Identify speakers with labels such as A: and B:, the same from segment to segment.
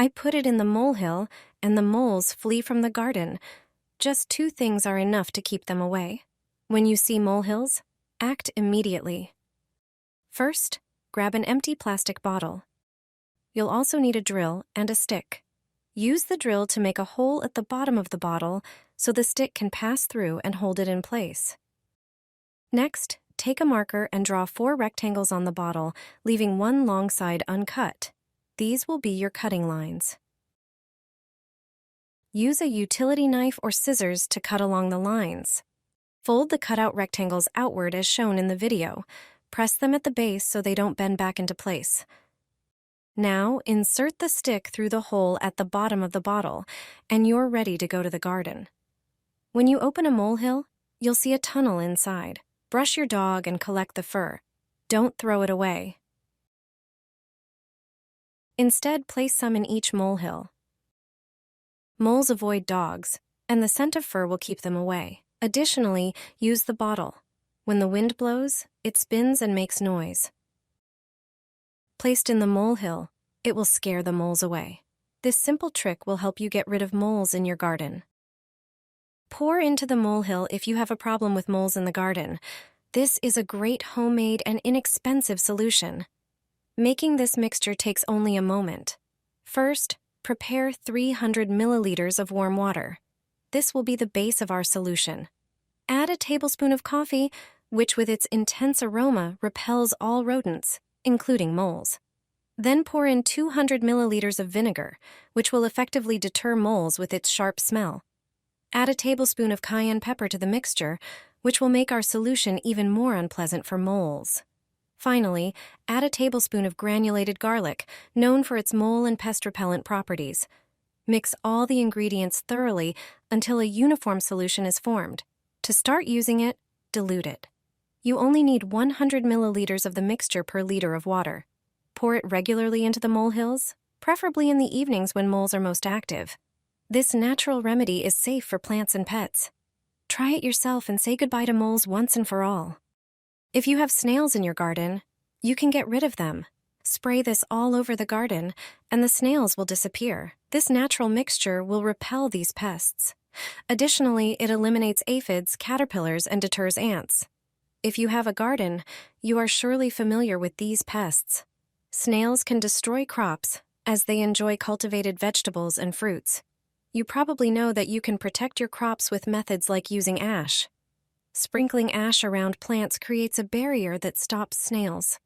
A: I put it in the molehill, and the moles flee from the garden. Just 2 things are enough to keep them away. When you see molehills, act immediately. First, grab an empty plastic bottle. You'll also need a drill and a stick. Use the drill to make a hole at the bottom of the bottle so the stick can pass through and hold it in place. Next, take a marker and draw 4 rectangles on the bottle, leaving one long side uncut. These will be your cutting lines. Use a utility knife or scissors to cut along the lines. Fold the cutout rectangles outward as shown in the video. Press them at the base so they don't bend back into place. Now, insert the stick through the hole at the bottom of the bottle, and you're ready to go to the garden. When you open a molehill, you'll see a tunnel inside. Brush your dog and collect the fur. Don't throw it away. Instead, place some in each molehill. Moles avoid dogs, and the scent of fur will keep them away. Additionally, use the bottle. When the wind blows, it spins and makes noise. Placed in the molehill, it will scare the moles away. This simple trick will help you get rid of moles in your garden. Pour into the molehill if you have a problem with moles in the garden. This is a great homemade and inexpensive solution. Making this mixture takes only a moment. First, prepare 300 milliliters of warm water. This will be the base of our solution. Add a tablespoon of coffee, which with its intense aroma repels all rodents, including moles. Then pour in 200 milliliters of vinegar, which will effectively deter moles with its sharp smell. Add a tablespoon of cayenne pepper to the mixture, which will make our solution even more unpleasant for moles. Finally, add a tablespoon of granulated garlic, known for its mole and pest repellent properties. Mix all the ingredients thoroughly until a uniform solution is formed. To start using it, dilute it. You only need 100 milliliters of the mixture per liter of water. Pour it regularly into the molehills, preferably in the evenings when moles are most active. This natural remedy is safe for plants and pets. Try it yourself and say goodbye to moles once and for all. If you have snails in your garden, you can get rid of them. Spray this all over the garden, and the snails will disappear. This natural mixture will repel these pests. Additionally, it eliminates aphids, caterpillars, and deters ants. If you have a garden, you are surely familiar with these pests. Snails can destroy crops as they enjoy cultivated vegetables and fruits. You probably know that you can protect your crops with methods like using ash. Sprinkling ash around plants creates a barrier that stops snails.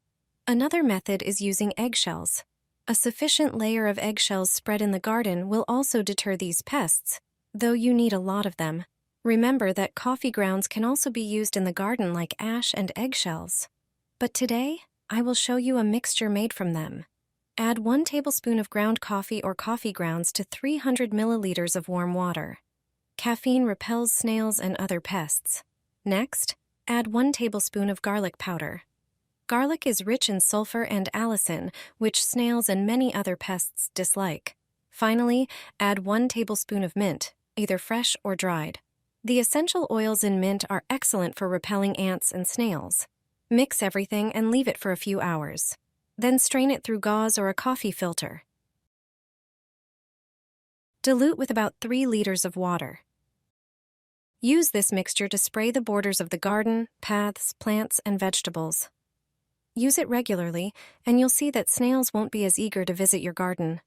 A: Another method is using eggshells. A sufficient layer of eggshells spread in the garden will also deter these pests, though you need a lot of them. Remember that coffee grounds can also be used in the garden like ash and eggshells. But today, I will show you a mixture made from them. Add 1 tablespoon of ground coffee or coffee grounds to 300 milliliters of warm water. Caffeine repels snails and other pests. Next, add 1 tablespoon of garlic powder. Garlic is rich in sulfur and allicin, which snails and many other pests dislike. Finally, add 1 tablespoon of mint, either fresh or dried. The essential oils in mint are excellent for repelling ants and snails. Mix everything and leave it for a few hours. Then strain it through gauze or a coffee filter. Dilute with about 3 liters of water. Use this mixture to spray the borders of the garden, paths, plants, and vegetables. Use it regularly, and you'll see that snails won't be as eager to visit your garden.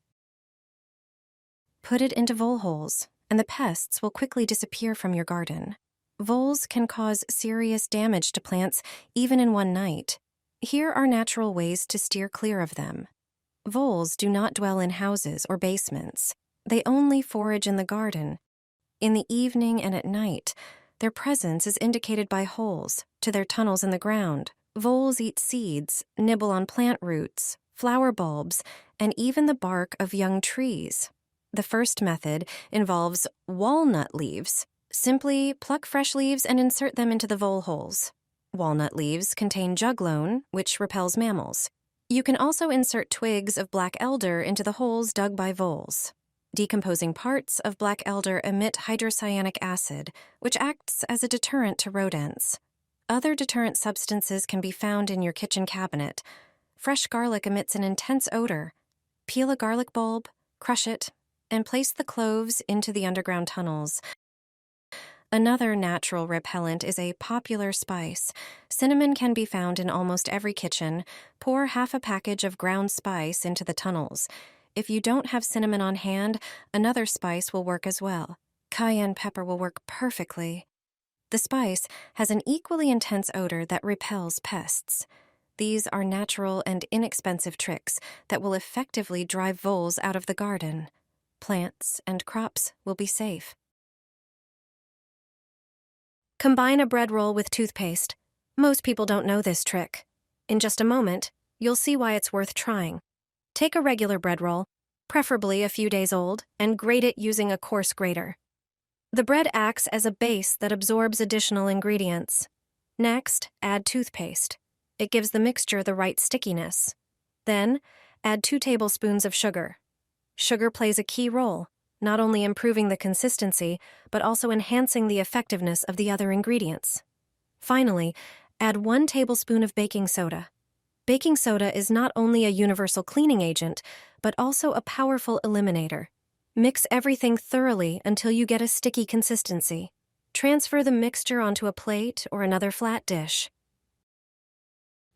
A: Put it into vole holes, and the pests will quickly disappear from your garden. Voles can cause serious damage to plants even in one night. Here are natural ways to steer clear of them. Voles do not dwell in houses or basements. They only forage in the garden. In the evening and at night, their presence is indicated by holes to their tunnels in the ground. Voles eat seeds, nibble on plant roots, flower bulbs, and even the bark of young trees. The first method involves walnut leaves. Simply pluck fresh leaves and insert them into the vole holes. Walnut leaves contain juglone, which repels mammals. You can also insert twigs of black elder into the holes dug by voles. Decomposing parts of black elder emit hydrocyanic acid, which acts as a deterrent to rodents. Other deterrent substances can be found in your kitchen cabinet. Fresh garlic emits an intense odor. Peel a garlic bulb, Crush it, and place the cloves into the underground tunnels. Another natural repellent is a popular spice. Cinnamon can be found in almost every kitchen. Pour half a package of ground spice into the tunnels. If you don't have cinnamon on hand, another spice will work as well. Cayenne pepper will work perfectly. The spice has an equally intense odor that repels pests. These are natural and inexpensive tricks that will effectively drive voles out of the garden. Plants and crops will be safe. Combine a bread roll with toothpaste. Most people don't know this trick. In just a moment, you'll see why it's worth trying. Take a regular bread roll, preferably a few days old, and grate it using a coarse grater. The bread acts as a base that absorbs additional ingredients. Next, add toothpaste. It gives the mixture the right stickiness. Then, add 2 tablespoons of sugar. Sugar plays a key role, not only improving the consistency, but also enhancing the effectiveness of the other ingredients. Finally, add 1 tablespoon of baking soda. Baking soda is not only a universal cleaning agent, but also a powerful eliminator. Mix everything thoroughly until you get a sticky consistency. Transfer the mixture onto a plate or another flat dish.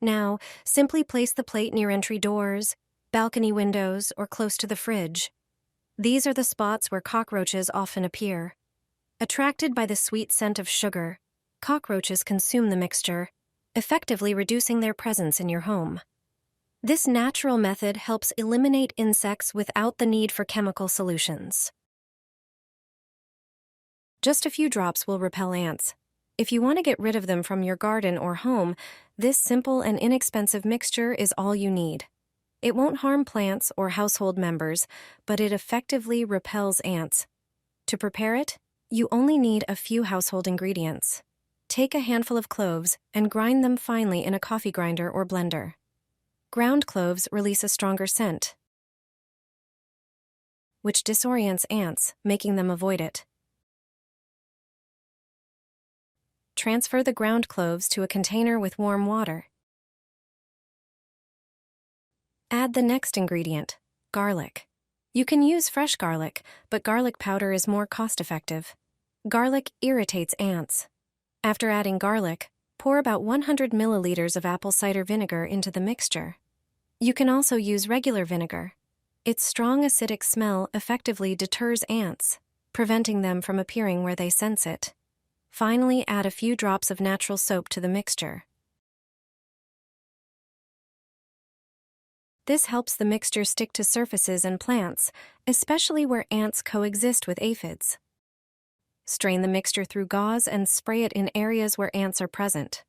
A: Now, simply place the plate near entry doors, balcony windows, or close to the fridge. These are the spots where cockroaches often appear. Attracted by the sweet scent of sugar, cockroaches consume the mixture, effectively reducing their presence in your home. This natural method helps eliminate insects without the need for chemical solutions. Just a few drops will repel ants. If you want to get rid of them from your garden or home, this simple and inexpensive mixture is all you need. It won't harm plants or household members, but it effectively repels ants. To prepare it, you only need a few household ingredients. Take a handful of cloves and grind them finely in a coffee grinder or blender. Ground cloves release a stronger scent, which disorients ants, making them avoid it. Transfer the ground cloves to a container with warm water. Add the next ingredient, garlic. You can use fresh garlic, but garlic powder is more cost-effective. Garlic irritates ants. After adding garlic, pour about 100 milliliters of apple cider vinegar into the mixture. You can also use regular vinegar. Its strong acidic smell effectively deters ants, preventing them from appearing where they sense it. Finally, add a few drops of natural soap to the mixture. This helps the mixture stick to surfaces and plants, especially where ants coexist with aphids. Strain the mixture through gauze and spray it in areas where ants are present.